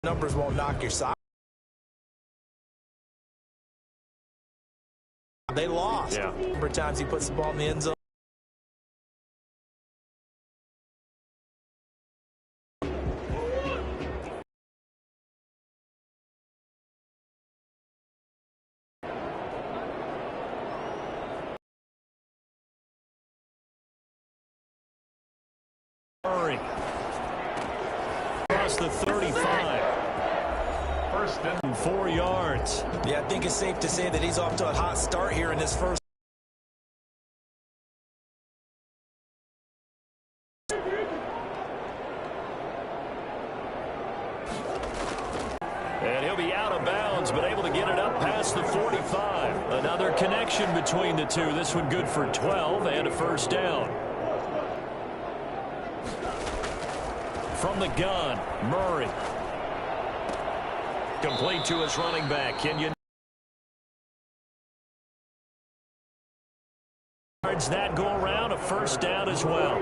Numbers won't knock your side. They lost. Yeah. Number of times he puts the ball in the end zone. Murray. Across the 35. First and 4 yards. Yeah, I think it's safe to say that he's off to a hot start here in his first. And he'll be out of bounds, but able to get it up past the 45. Another connection between the two. This one good for 12 and a first down. From the gun, Murray. Complete to his running back, Kenyon. That go around, a first down as well.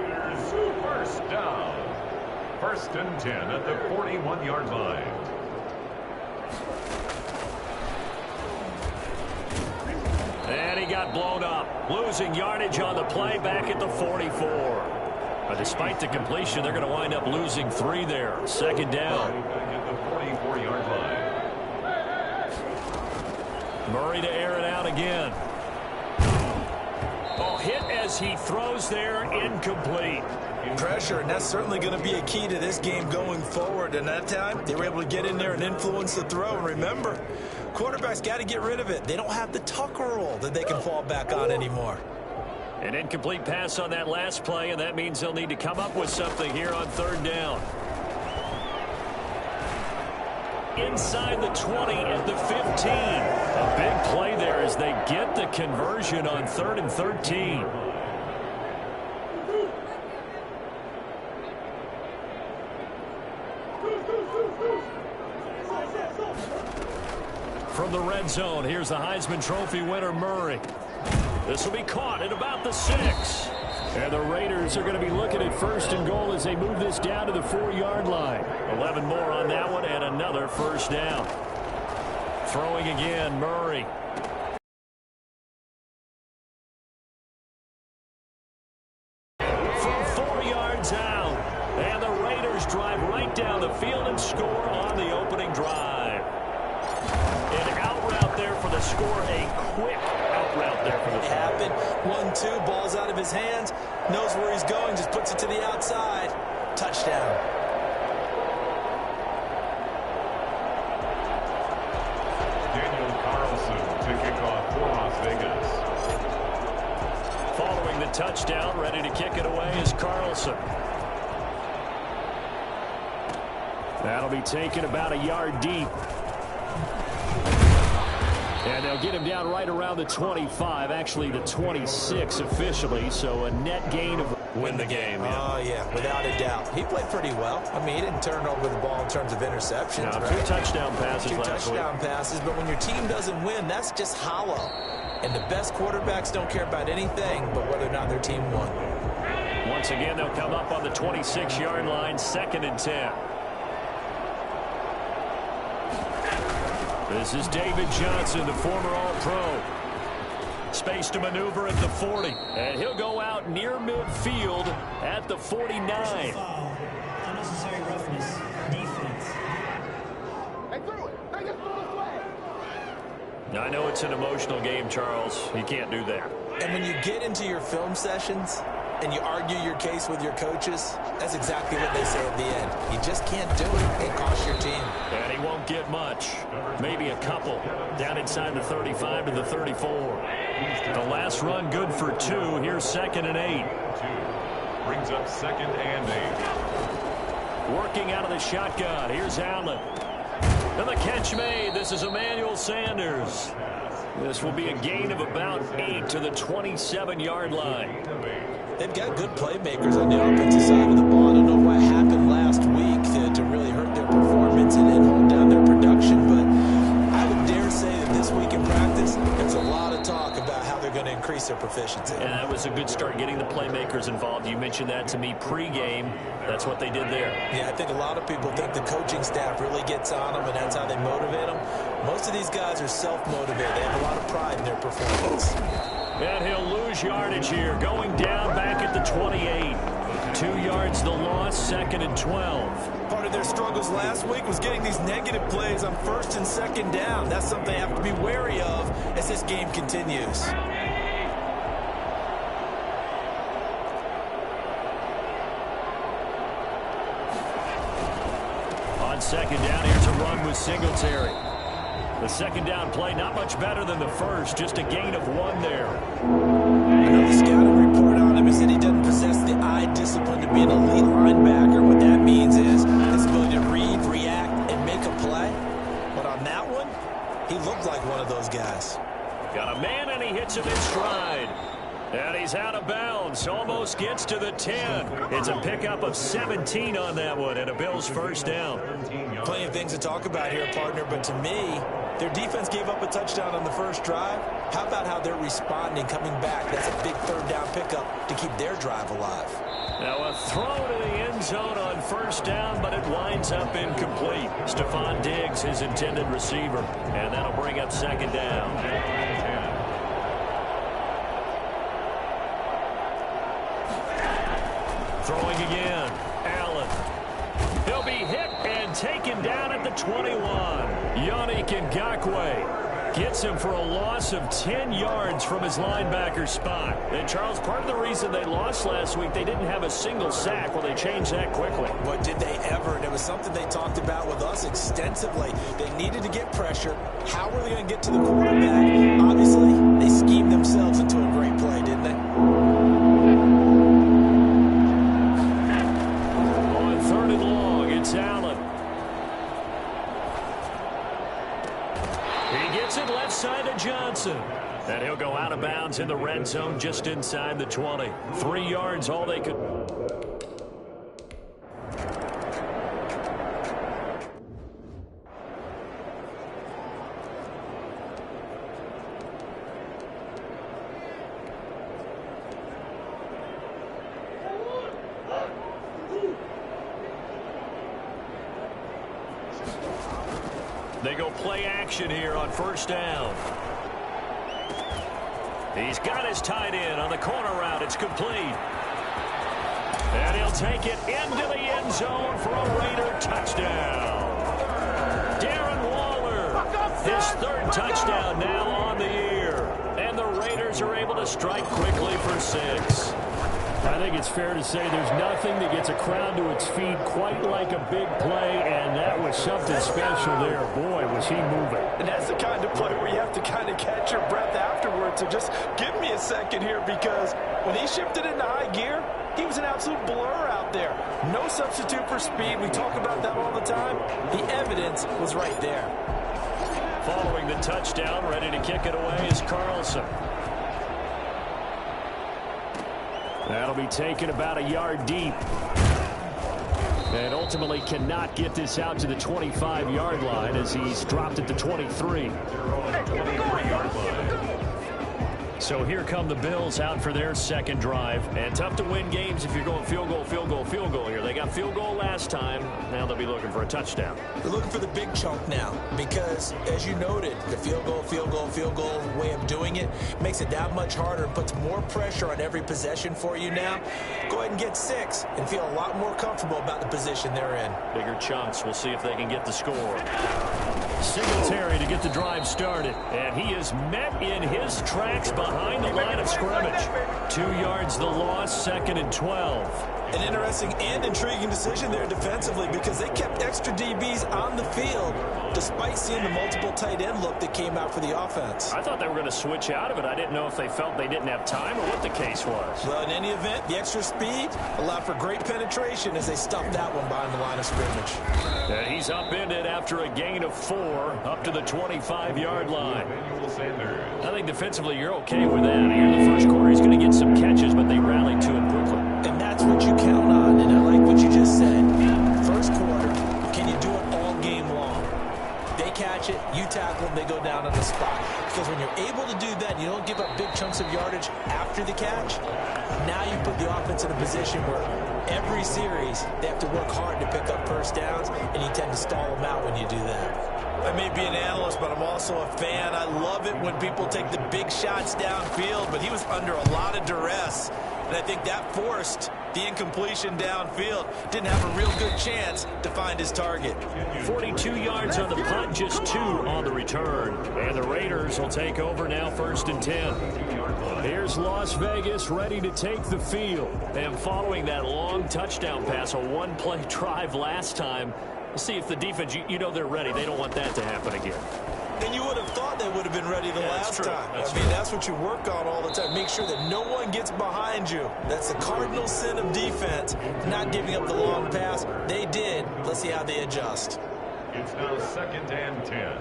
First down. First and 10 at the 41-yard line. And he got blown up. Losing yardage on the play back at the 44. But despite the completion, they're going to wind up losing 3 there. Second down. Back at the 44-yard line. Murray to air it out again. Oh, hit as he throws there, incomplete. Pressure, and that's certainly going to be a key to this game going forward. And that time, they were able to get in there and influence the throw. And remember, quarterbacks got to get rid of it. They don't have the Tucker rule that they can fall back on anymore. An incomplete pass on that last play, and that means they'll need to come up with something here on third down. Inside the 20 at the 15. A big play there as they get the conversion on 3rd and 13. From the red zone, here's the Heisman Trophy winner, Murray. This will be caught at about the 6. And the Raiders are going to be looking at first and goal as they move this down to the 4-yard line. 11 more on that one and another first down. Throwing again, Murray. From 4 yards out. And the Raiders drive right down the field and score on the opening drive. An out route there for the score. A quick out route there for the score. Happened. 1-2, ball's out of his hands. Knows where he's going, just puts it to the outside. Touchdown. Daniel Carlson to kick off for Las Vegas. Following the touchdown, ready to kick it away is Carlson. That'll be taken about a yard deep. And they'll get him down right around the 25, actually the 26 officially, so a net gain of win the game. Oh, yeah, without a doubt. He played pretty well. I mean, he didn't turn over the ball in terms of interceptions. No, right? 2 touchdown passes last week. 2 touchdown passes, but when your team doesn't win, that's just hollow. And the best quarterbacks don't care about anything but whether or not their team won. Once again, they'll come up on the 26-yard line, 2nd and 10. This is David Johnson, the former All-Pro. Space to maneuver at the 40. And he'll go out near midfield at the 49. Unnecessary roughness. Defense. I know it's an emotional game, Charles. You can't do that. And when you get into your film sessions and you argue your case with your coaches, that's exactly what they say at the end. You just can't do it. It costs your team. And he won't get much. Maybe a couple. Down inside the 35 to the 34. The last run good for 2. Here's 2nd and 8. Brings up 2nd and 8. Working out of the shotgun. Here's Allen. And the catch made. This is Emmanuel Sanders. This will be a gain of about 8 to the 27-yard line. They've got good playmakers on the offensive side of the ball. I don't know what happened last week to really hurt their performance and hold down their production, but I would dare say that this week in practice, there's a lot of talk about how they're going to increase increase their proficiency. And that was a good start getting the playmakers involved. You mentioned that to me pregame. That's what they did there. Yeah, I think a lot of people think the coaching staff really gets on them, and that's how they motivate them. Most of these guys are self-motivated. They have a lot of pride in their performance. And he'll lose yardage here, going down back at the 28. 2 yards the loss, 2nd and 12. Part of their struggles last week was getting these negative plays on 1st and 2nd down. That's something they have to be wary of as this game continues. On 2nd down, here's a run with Singletary. The 2nd down play, not much better than the first, just a gain of 1 there. Another scouting report on him is that he doesn't possess the eye discipline to be an elite linebacker. What that means is his ability to read, react, and make a play. But on that one, he looked like one of those guys. Got a man, and he hits him in stride. And he's out of bounds, almost gets to the 10. It's a pickup of 17 on that one, and a Bills first down. Plenty of things to talk about here, partner, but to me, their defense gave up a touchdown on the first drive. How about how they're responding, coming back? That's a big 3rd down pickup to keep their drive alive. Now a throw to the end zone on 1st down, but it winds up incomplete. Stephon Diggs, his intended receiver, and that'll bring up 2nd down. Throwing again, Allen. He'll be hit and taken down at the 21. Yannick Ngakoue gets him for a loss of 10 yards from his linebacker spot. And, Charles, part of the reason they lost last week, they didn't have a single sack. Well, they changed that quickly. But did they ever? And it was something they talked about with us extensively. They needed to get pressure. How were they going to get to the quarterback? Obviously, they schemed themselves into a great play, didn't they? It's Allen. He gets it left side to Johnson. And he'll go out of bounds in the red zone just inside the 20. 3 yards, all they could. They go play action here on 1st down. He's got his tight end on the corner route. It's complete. And he'll take it into the end zone for a Raider touchdown. Darren Waller, his 3rd touchdown now on the year. And the Raiders are able to strike quickly for 6. I think it's fair to say there's nothing that gets a crowd to its feet quite like a big play, and that was something special there. Boy, was he moving. And that's the kind of play where you have to kind of catch your breath afterwards. So just give me a second here, because when he shifted into high gear, he was an absolute blur out there. No substitute for speed. We talk about that all the time. The evidence was right there. Following the touchdown, ready to kick it away is Carlson. That'll be taken about a yard deep. And ultimately cannot get this out to the 25-yard line as he's dropped at the 23. So here come the Bills out for their 2nd drive. And tough to win games if you're going field goal, field goal, field goal here. They got field goal last time. Now they'll be looking for a touchdown. They're looking for the big chunk now because, as you noted, the field goal, field goal, field goal way of doing it makes it that much harder and puts more pressure on every possession for you now. Go ahead and get 6 and feel a lot more comfortable about the position they're in. Bigger chunks. We'll see if they can get the score. Singletary to get the drive started. And he is met in his tracks behind the line of scrimmage. 2 yards the loss, 2nd and 12. An interesting and intriguing decision there defensively because they kept extra DBs on the field despite seeing the multiple tight end look that came out for the offense. I thought they were going to switch out of it. I didn't know if they felt they didn't have time or what the case was. Well, in any event, the extra speed allowed for great penetration as they stuffed that one behind the line of scrimmage. And he's upended after a gain of 4 up to the 25-yard line. I think defensively you're okay with that. Here in the first quarter he's going to get some catches, but they rallied to it quickly. And that's what you count on, and I like what you just said. First quarter, can you do it all game long? They They catch it, you tackle them, they go down on the spot. Because when you're able to do that, you don't give up big chunks of yardage after the catch. Now you put the offense in a position where every series they have to work hard to pick up first downs, and you tend to stall them out when you do that. I may be an analyst, but I'm also a fan. I love it when people take the big shots downfield, but he was under a lot of duress, and I think that forced the incompletion downfield. Didn't have a real good chance to find his target. 42 yards on the punt, just 2 on the return. And the Raiders will take over now, 1st and 10. Here's Las Vegas ready to take the field. And following that long touchdown pass, a one-play drive last time, we'll see if the defense, you know they're ready. They don't want that to happen again. And you would have thought they would have been ready the last time. I mean, that's what you work on all the time. Make sure that no one gets behind you. That's the cardinal sin of defense, not giving up the long pass. They did. Let's see how they adjust. It's now 2nd and 10.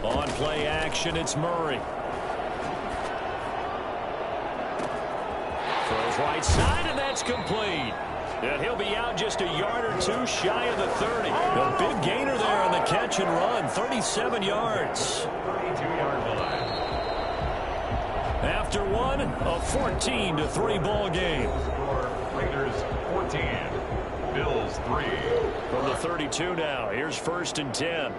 On play action, it's Murray. Throws right side, and that's complete. And he'll be out just a yard or 2 shy of the 30. A big gainer there on the catch and run, 37 yards. 32-yard line. After one, a 14-3 ball game. Score, Raiders 14, Bills 3. From the 32 now, here's 1st and 10.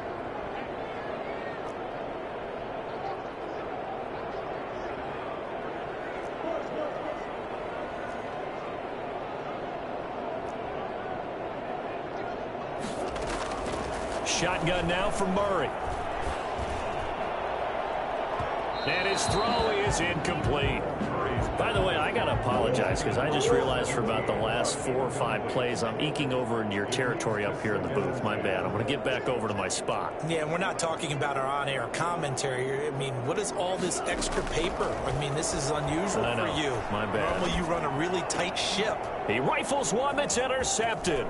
Shotgun now from Murray. And his throw is incomplete. By the way, I got to apologize because I just realized for about the last 4 or 5 plays I'm eking over into your territory up here in the booth. My bad. I'm going to get back over to my spot. Yeah, we're not talking about our on-air commentary. I mean, what is all this extra paper? I mean, this is unusual for you. My bad. Normally you run a really tight ship. He rifles one that's intercepted.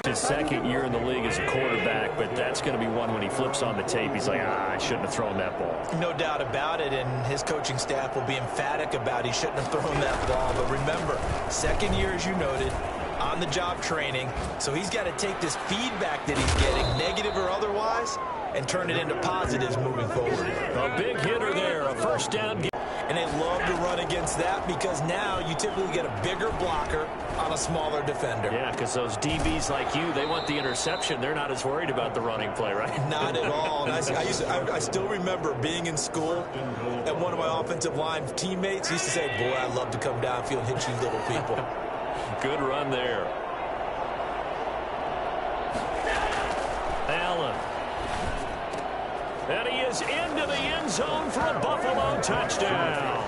His 2nd year in the league as a quarterback, but that's going to be one when he flips on the tape. He's like, I shouldn't have thrown that ball. No doubt about it, and his coaching staff will be emphatic about he shouldn't have thrown that ball. But remember, 2nd year, as you noted, on-the-job training, so he's got to take this feedback that he's getting, negative or otherwise, and turn it into positives moving forward. A big hitter there, a 1st down. And they love to run against that because now you typically get a bigger blocker on a smaller defender. Yeah, because those DBs like you, they want the interception. They're not as worried about the running play, right? Not at all. And I still remember being in school, and one of my offensive line teammates used to say, boy, I'd love to come downfield and hit you little people. Good run there. Allen. And he is into the end zone for a Buffalo touchdown.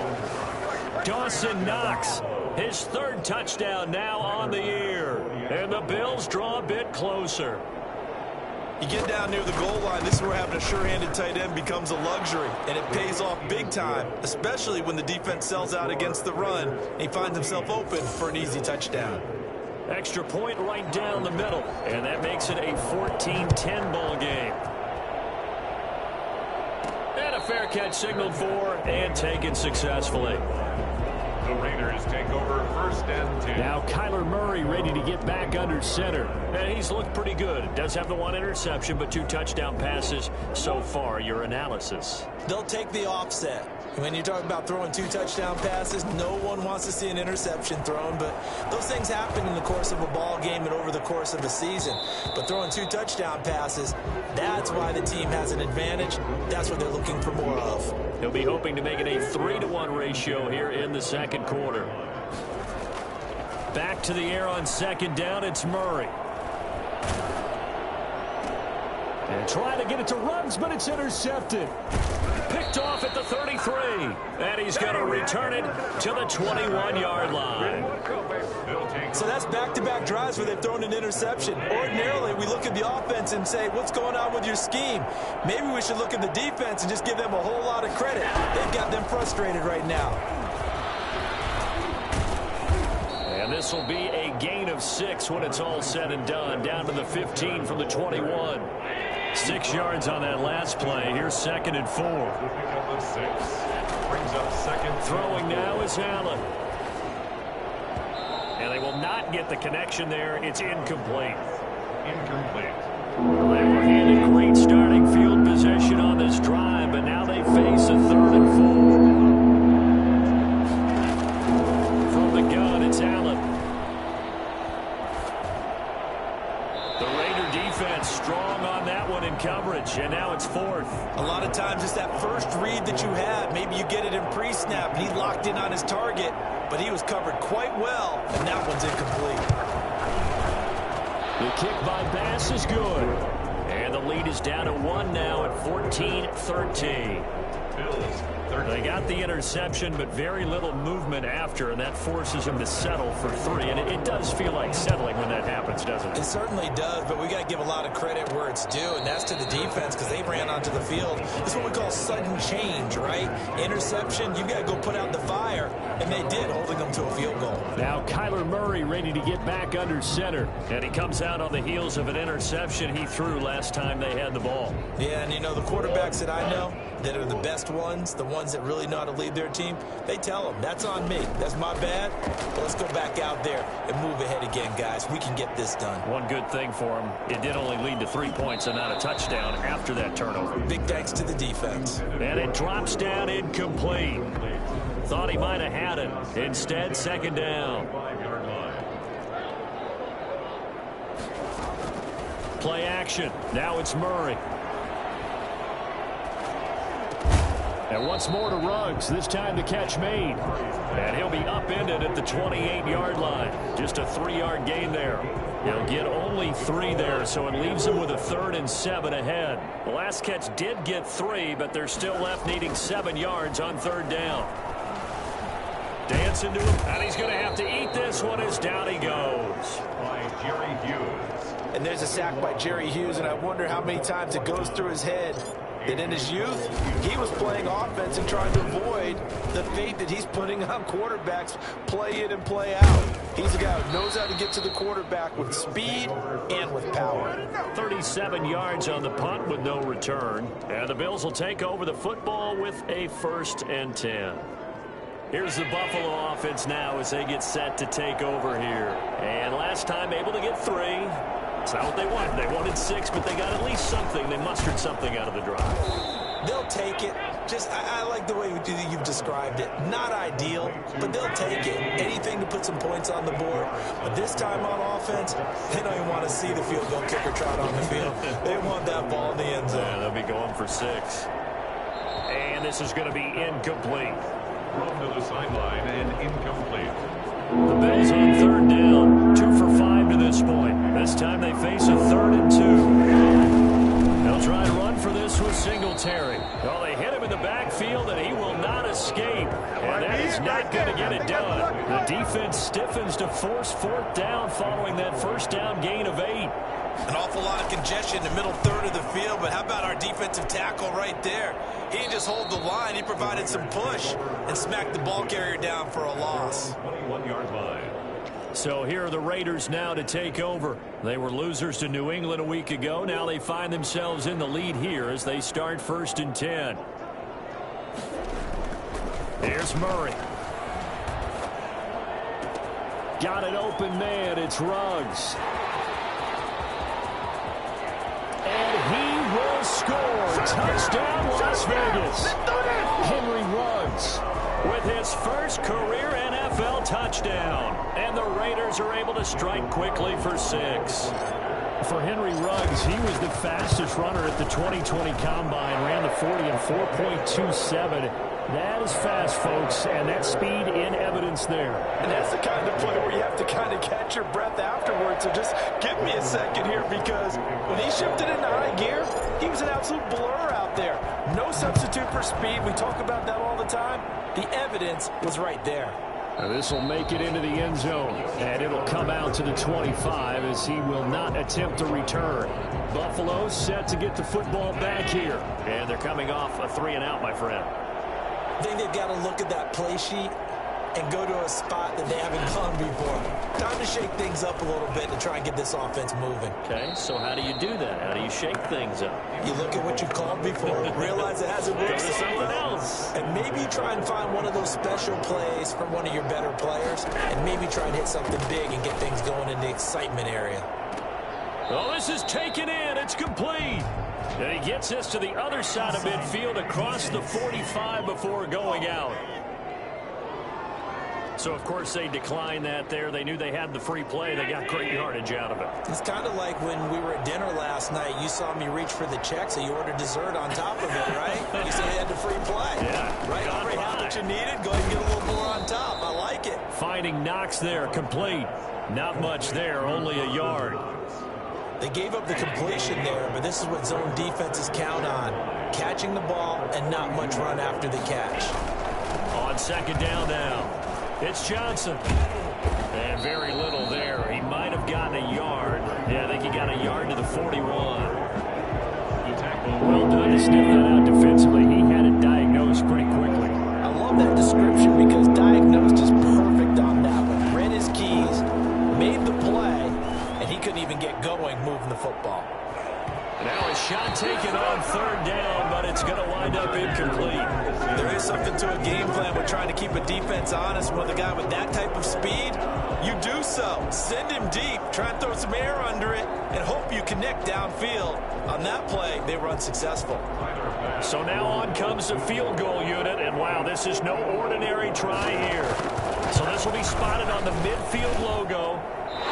Dawson Knox, his 3rd touchdown now on the year. And the Bills draw a bit closer. You get down near the goal line, this is where having a sure-handed tight end becomes a luxury, and it pays off big time, especially when the defense sells out against the run, and he finds himself open for an easy touchdown. Extra point right down the middle, and that makes it a 14-10 ball game. And a fair catch signaled for and taken successfully. The Raiders take over 1st and 10. Now Kyler Murray ready to get back under center. And he's looked pretty good. Does have the 1 interception, but 2 touchdown passes so far. Your analysis. They'll take the offset. When you talk about throwing 2 touchdown passes, no one wants to see an interception thrown, but those things happen in the course of a ball game and over the course of a season. But throwing 2 touchdown passes, that's why the team has an advantage. That's what they're looking for more of. He'll be hoping to make it a 3-to-1 ratio here in the 2nd quarter. Back to the air on 2nd down, it's Murray. And trying to get it to Ruggs, but it's intercepted. Picked off at the 33. And he's going to return it to the 21-yard line. So that's back-to-back drives where they've thrown an interception. Ordinarily, we look at the offense and say, what's going on with your scheme? Maybe we should look at the defense and just give them a whole lot of credit. They've got them frustrated right now. And this will be a gain of 6 when it's all said and done. Down to the 15 from the 21. 6 yards on that last play. Here's 2nd and 4. Brings up 2nd. Throwing now is Allen. And they will not get the connection there. It's incomplete. Incomplete. They were handed great starting field position on this drive, but now they face a 3rd and 4. From the gun, it's Allen. The Raider defense strong on that one in coverage, and now it's 4th. A lot of times it's that first read that you have. Maybe you get it in pre-snap, and he locked in on his target, but he was covered quite well, and that one's incomplete. The kick by Bass is good. And the lead is down to 1 now at 14-13. Bills. They got the interception, but very little movement after, and that forces him to settle for 3. And it does feel like settling when that happens, doesn't it? It certainly does, but we got to give a lot of credit where it's due, and that's to the defense because they ran onto the field. It's what we call sudden change, right? Interception, you got to go put out the fire, and they did, holding them to a field goal. Now Kyler Murray ready to get back under center, and he comes out on the heels of an interception he threw last time they had the ball. Yeah, and you know, the quarterbacks that I know that are the best ones, the ones that really know how to lead their team, they tell them, that's on me. That's my bad. But let's go back out there and move ahead again, guys. We can get this done. One good thing for him, it did only lead to 3 points and not a touchdown after that turnover. Big thanks to the defense. And it drops down incomplete. Thought he might have had it. Instead, 2nd down. 5-yard line. Play action. Now it's Murray. And once more to Ruggs, this time the catch made. And he'll be upended at the 28-yard line. Just a 3-yard gain there. He'll get only 3 there, so it leaves him with a 3rd and 7 ahead. The last catch did get 3, but they're still left needing 7 yards on 3rd down. Dancing to him, and he's going to have to eat this one as down he goes. By Jerry Hughes. And there's a sack by Jerry Hughes, and I wonder how many times it goes through his head that in his youth, he was playing offense and trying to avoid the fate that he's putting on quarterbacks play in and play out. He's a guy who knows how to get to the quarterback with speed and with power. 37 yards on the punt with no return. And the Bills will take over the football with a 1st and 10. Here's the Buffalo offense now as they get set to take over here. And last time able to get 3. It's not what they wanted. They wanted 6, but they got at least something. They mustered something out of the drive. They'll take it. I like the way you've described it. Not ideal, but they'll take it. Anything to put some points on the board. But this time on offense, they don't even want to see the field goal kicker trot on the field. They want that ball in the end zone. Yeah, they'll be going for 6. And this is going to be incomplete. Thrown to the sideline and incomplete. The Bills on 3rd down. 2 for 5 to this point. This time they face a 3rd and 2. They'll try to run for this with Singletary. Well, they hit him in the backfield, and he will not escape. And that is not going to get it done. The defense stiffens to force 4th down following that 1st down gain of 8. An awful lot of congestion in the middle 3rd of the field, but how about our defensive tackle right there? He didn't just hold the line. He provided some push and smacked the ball carrier down for a loss. 21-yard line. So here are the Raiders now to take over. They were losers to New England a week ago. Now they find themselves in the lead here as they start 1st and 10. Here's Murray. Got an open man. It's Ruggs. And he will score. Touchdown, Las Vegas. Henry Ruggs with his first career NFL touchdown. And the Raiders are able to strike quickly for 6. For Henry Ruggs, he was the fastest runner at the 2020 Combine. Ran the 40 in 4.27. That is fast, folks, and that speed in evidence there. And that's the kind of play where you have to kind of catch your breath afterwards. So just give me a second here, because when he shifted into high gear, he was an absolute blur out there. No substitute for speed. We talk about that all the time. The evidence was right there. This will make it into the end zone, and it'll come out to the 25 as he will not attempt to return. Buffalo set to get the football back here, and they're coming off a 3-and-out, my friend. I think they've got to look at that play sheet and go to a spot that they haven't gone before. Time to shake things up a little bit to try and get this offense moving. Okay, so how do you do that? How do you shake things up? You look at what you called before, realize it hasn't worked Go to so something well, else. and maybe try and find one of those special plays from one of your better players, and maybe try and hit something big and get things going in the excitement area. Oh, this is taken in. It's complete. And he gets this to the other side of midfield across the 45 before going out. So, of course, they declined that there. They knew they had the free play. They got great yardage out of it. It's kind of like when we were at dinner last night. You saw me reach for the check, so you ordered dessert on top of it, right? You said you had the free play. Yeah. Right? Already had what you needed. Go ahead and get a little more on top. I like it. Finding Knox there, complete. Not much there, only a yard. They gave up the completion there, but this is what zone defenses count on. Catching the ball and not much run after the catch. On second down now. It's Johnson. And very little there. He might have gotten a yard. Yeah, I think he got a yard to the 41. Well done to sniff that out defensively. He had it diagnosed pretty quickly. I love that description because diagnosed is perfect on that one. Read his keys, made the play, and he couldn't even get going moving the football. Now a shot taken on third down, but it's going to wind up incomplete. There is something to a game plan with trying to keep a defense honest with a guy with that type of speed. You do so. Send him deep. Try and throw some air under it and hope you connect downfield. On that play, they were unsuccessful. So now on comes the field goal unit, and wow, this is no ordinary try here. So this will be spotted on the midfield logo.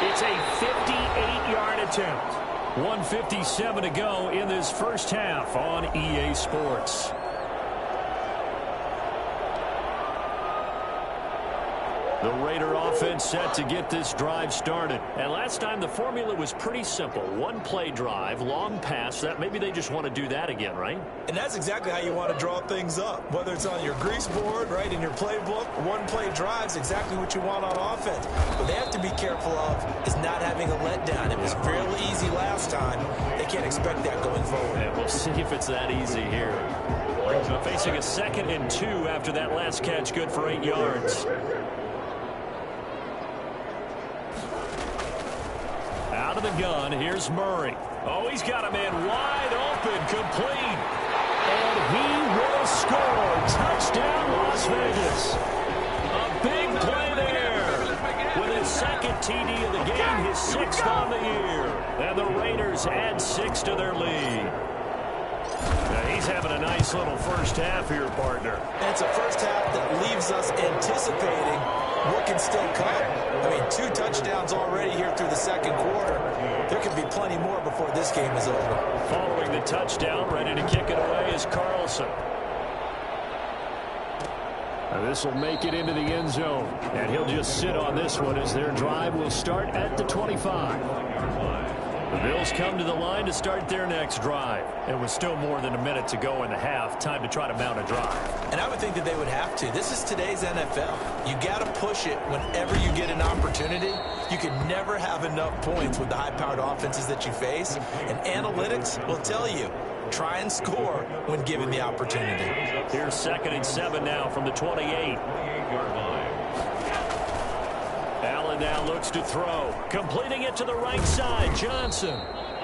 It's a 58-yard attempt. 1:57 to go in this first half on EA Sports. The Raider offense set to get this drive started. And last time the formula was pretty simple. One play drive, long pass. That maybe they just want to do that again, right? And that's exactly how you want to draw things up. Whether it's on your grease board, right, in your playbook, one play drive is exactly what you want on offense. What they have to be careful of is not having a letdown. It was fairly easy last time. They can't expect that going forward. And we'll see if it's that easy here. Facing a 2nd and 2 after that last catch, good for 8 yards. Out of the gun, here's Murray. Oh, he's got a man wide open, complete. And he will score. Touchdown, Las Vegas. A big play there. With his 2nd TD of the game, his 6th on the year. And the Raiders add 6 to their lead. Now he's having a nice little first half here, partner. And it's a first half that leaves us anticipating what can still come. I mean, 2 touchdowns already here through the second quarter. There could be plenty more before this game is over. Following the touchdown, ready to kick it away is Carlson. Now this will make it into the end zone. And he'll just sit on this one as their drive will start at the 25. The Bills come to the line to start their next drive. It was still more than a minute to go in the half. Time to try to mount a drive. And I would think that they would have to. This is today's NFL. You got to push it whenever you get an opportunity. You can never have enough points with the high-powered offenses that you face. And analytics will tell you, try and score when given the opportunity. Here's 2nd and 7 now from the 28. Allen now looks to throw. Completing it to the right side, Johnson.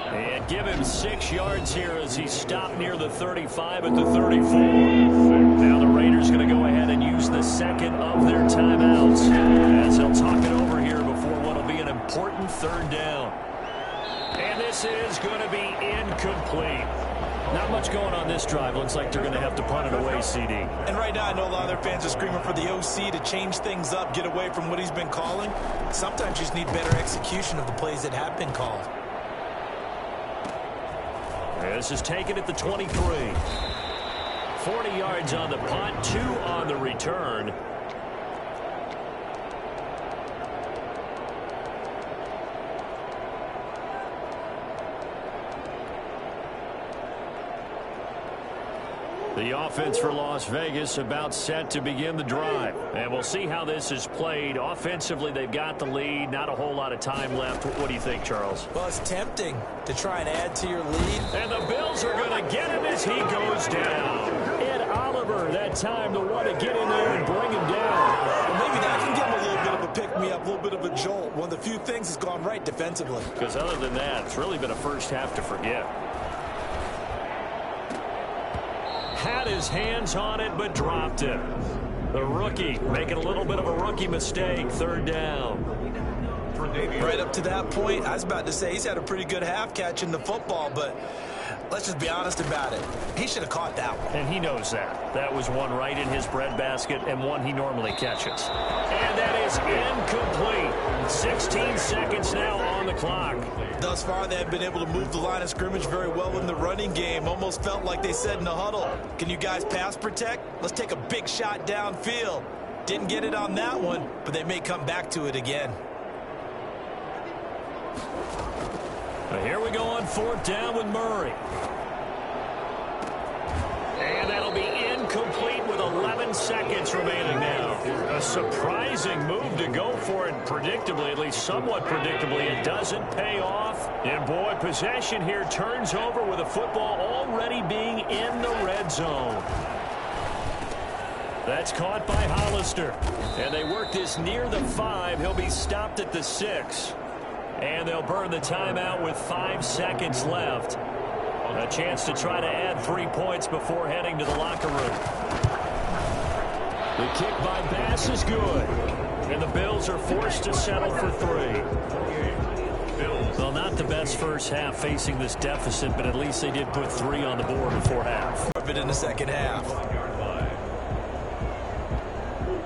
And give him 6 yards here as he stopped near the 35 at the 34. Now the Raiders going to go ahead and use the 2nd of their timeouts as they'll talk it over here before what will be an important 3rd down. And this is going to be incomplete. Not much going on this drive. Looks like they're going to have to punt it away, CD. And right now I know a lot of their fans are screaming for the OC to change things up, get away from what he's been calling. Sometimes you just need better execution of the plays that have been called. This is taken at the 23. 40 yards on the punt, 2 on the return. The offense for Las Vegas about set to begin the drive. And we'll see how this is played. Offensively, they've got the lead. Not a whole lot of time left. What do you think, Charles? Well, it's tempting to try and add to your lead. And the Bills are going to get him as he goes down. Ed Oliver, that time, the one to get in there and bring him down. Well, maybe maybe that can give him a little bit of a pick-me-up, a little bit of a jolt. One of the few things that's gone right defensively. Because other than that, it's really been a first half to forget. Had his hands on it, but dropped it. The rookie making a little bit of a rookie mistake. Third down. Right up to that point, I was about to say he's had a pretty good half catching the football, but let's just be honest about it. He should have caught that one. And he knows that. That was one right in his breadbasket and one he normally catches. And that is incomplete. 16 seconds now on the clock. Thus far, they have been able to move the line of scrimmage very well in the running game. Almost felt like they said in the huddle, can you guys pass protect? Let's take a big shot downfield. Didn't get it on that one, but they may come back to it again. Here we go on fourth down with Murray. And that'll be incomplete with 11 seconds remaining now. A surprising move to go for it predictably, at least somewhat predictably. It doesn't pay off. And boy, possession here turns over with the football already being in the red zone. That's caught by Hollister. And they work this near the 5. He'll be stopped at the 6. And they'll burn the timeout with 5 seconds left. A chance to try to add 3 points before heading to the locker room. The kick by Bass is good. And the Bills are forced to settle for 3. Well, not the best first half facing this deficit, but at least they did put 3 on the board before half. A bit in the second half.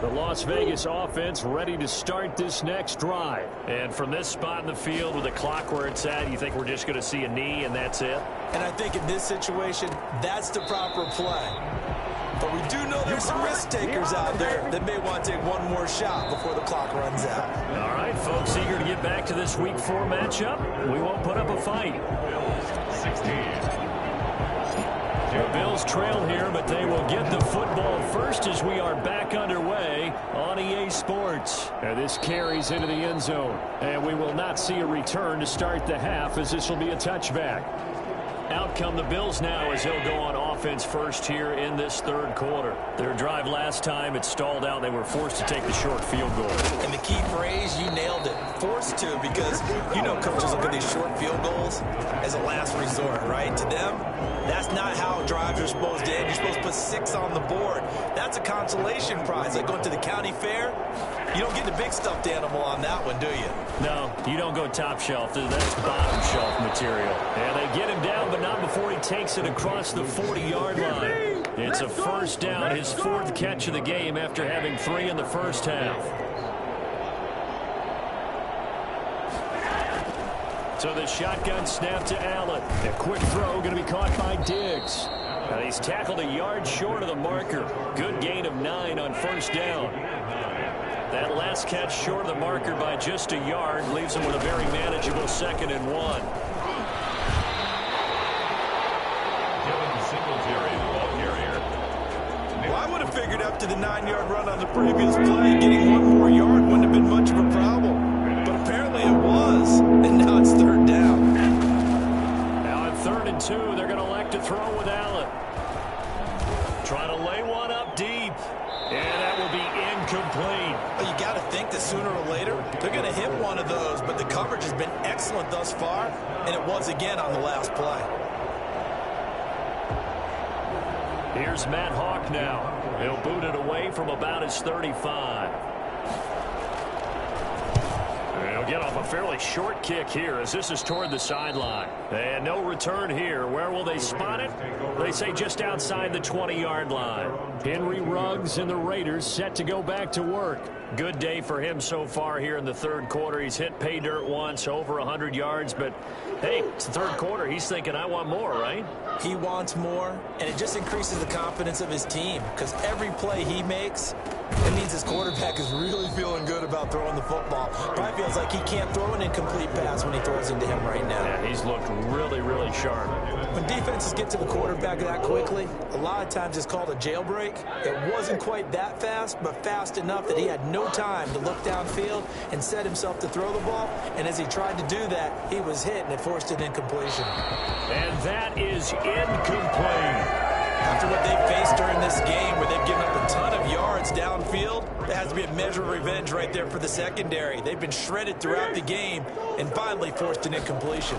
The Las Vegas offense ready to start this next drive. And from this spot in the field with the clock where it's at, you think we're just going to see a knee and that's it? And I think in this situation, that's the proper play. But we do know there's some risk takers out there that may want to take one more shot before the clock runs out. All right, folks, eager to get back to this Week 4 matchup. We won't put up a fight. 16. The Bills trail here, but they will get the football first as we are back underway on EA Sports. And this carries into the end zone. And we will not see a return to start the half as this will be a touchback. Out come the Bills now as they'll go on offense first here in this third quarter. Their drive last time, it stalled out. They were forced to take the short field goal. And the key phrase, you nailed it. Forced to, because you know coaches look at these short field goals as a last resort, right? To them, that's not how drives are supposed to end. You're supposed to put 6 on the board. That's a consolation prize. Like going to the county fair, you don't get the big stuffed animal on that one, do you? No, you don't go top shelf. That's bottom shelf material. And they get him down, but not before he takes it across the 40-yard line. It's a first down, his 4th catch of the game after having 3 in the first half. So the shotgun snap to Allen. A quick throw going to be caught by Diggs. And he's tackled a yard short of the marker. Good gain of 9 on first down. That last catch short of the marker by just a yard leaves him with a very manageable 2nd and 1. Well, I would have figured up to the 9-yard run on the previous play. Getting 1 more yard wouldn't have been much of a problem. But apparently it was. And now it's 3rd down. Now at 3rd and 2, they're going to elect to throw with Allen. Trying to lay one up deep. And that will be incomplete. Well, you got to think that sooner or later they're going to hit one of those. But the coverage has been excellent thus far. And it was again on the last play. Here's Matt Hawk now. He'll boot it away from about his 35. He'll get off a fairly short kick here as this is toward the sideline. And no return here. Where will they spot it? They say just outside the 20-yard line. Henry Ruggs and the Raiders set to go back to work. Good day for him so far here in the third quarter. He's hit pay dirt once, over 100 yards. But, hey, it's the third quarter. He's thinking, I want more, right? He wants more, and it just increases the confidence of his team because every play he makes, it means his quarterback is really feeling good about throwing the football. Probably feels like he can't throw an incomplete pass when he throws into him right now. Yeah, he's looked really, really sharp. When defenses get to the quarterback that quickly, a lot of times it's called a jailbreak. It wasn't quite that fast, but fast enough that he had no time to look downfield and set himself to throw the ball. And as he tried to do that, he was hit, and it forced an incompletion. And that is incomplete. After what they've faced during this game, where they've given up a ton of yards downfield, there has to be a measure of revenge right there for the secondary. They've been shredded throughout the game and finally forced an incompletion.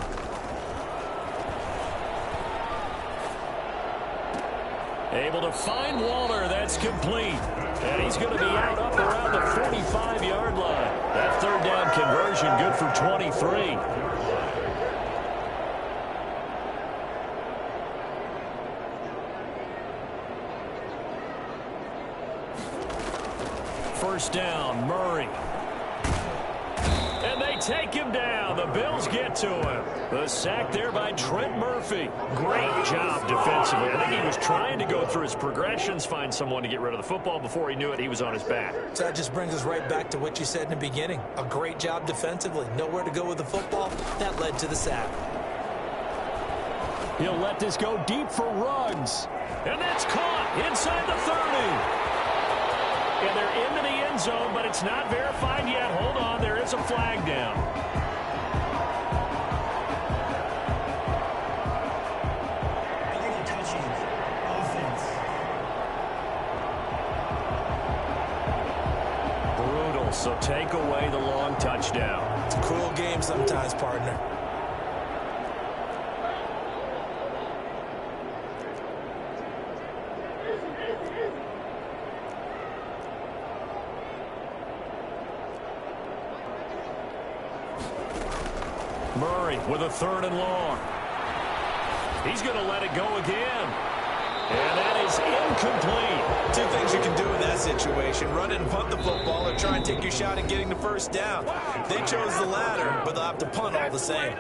Able to find Waller. That's complete. And he's going to be out up around the 45-yard line. That third down conversion good for 23. First down, Murray. And they take him down. The Bills get to him. The sack there by Trent Murphy. Great job defensively. I think he was trying to go through his progressions, find someone to get rid of the football. Before he knew it, he was on his back. So that just brings us right back to what you said in the beginning. A great job defensively. Nowhere to go with the football. That led to the sack. He'll let this go deep for Ruggs. And that's caught inside the 30. And they're into the end zone, but it's not verified yet. Hold on, there is a flag down. Illegal touching. Offense. Brutal, so take away the long touchdown. It's a cruel game sometimes, partner. Murray with a third and long. He's going to let it go again. And that is incomplete. Two things you can do in that situation: run and punt the football, or try and take your shot at getting the first down. They chose the latter, but they'll have to punt all the same.